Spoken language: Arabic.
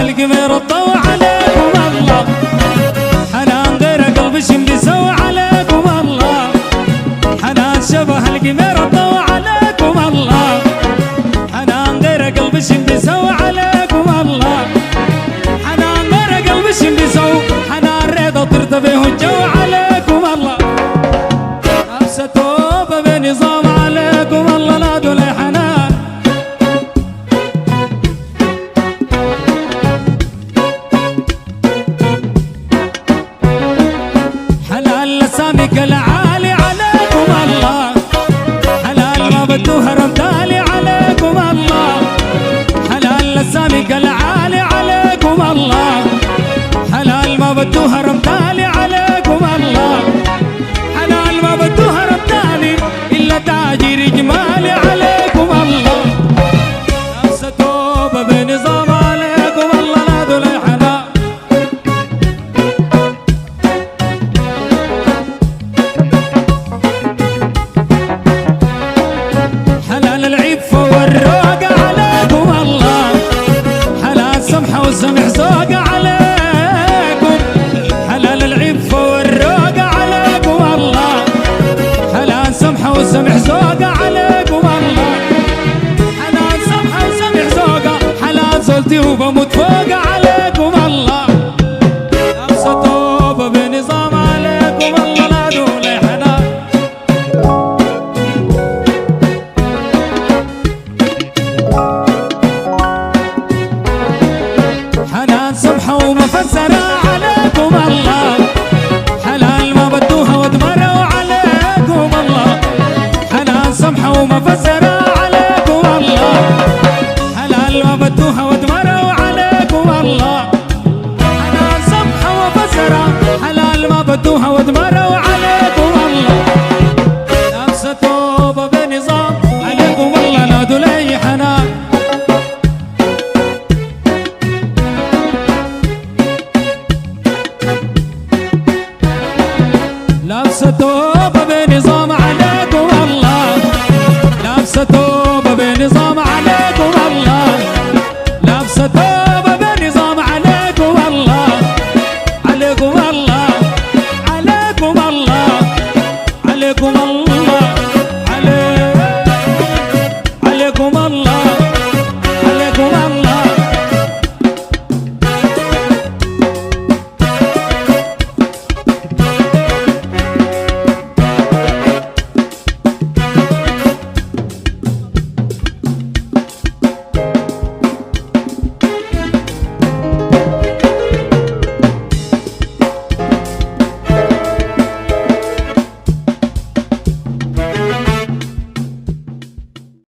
القمر الضوء عليكم الله، حنان غير قلب شمدي سوى عليكم الله، حنان شبه القمر الضوء عليكم الله، حنان غير قلب شمدي سوى عليكم الله، حنان غير قلب شمدي سوى، حنان رضا طرت به الجو عليكم الله، نفسه توبه بنظام عليكم الله، لا دولي حنان حلال لسامك العالي عليكم الله، حلال ما بده هرم تالي عليكم الله، حلال لسامك العالي عليكم الله، حلال ما بده هرم تالي عليكم الله، حلال ما بده هرم تالي إلا تاجر جمالي عليكم الله، نفسه توبة بنظام عليكم الله، لا دولي حنان حلال العفة والروقة عليكم الله، حلال سمحة وسمح زوقة عليكم، حلال العفة والروقة عليكم الله، حلال سمحة وسمح زوقة عليكم الله، حلال سمحة وسمح زوقة، حلال زولتي وبموت فوقة عليكم الله، نفسه توبة بنظام عليكم الله، لا دولي حنان حنان سمحة ومفسرة عليكم الله، حلال ما بدوها ودمروا عليكم الله، حنان سمحة ومفسرة عليكم الله، حلال ما بدوها ودمروا عليكم الله، حنان سمحة ومفسرة، حلال ما بدوها ودمروا عليكم الله، نفسه توبة بنظام عليكم الله، لا دولي حنان لابسة توبة بنظام عليكم الله، لابسة توبة بنظام عليكم الله، لابسة توبة بنظام عليكم الله، عليكم الله.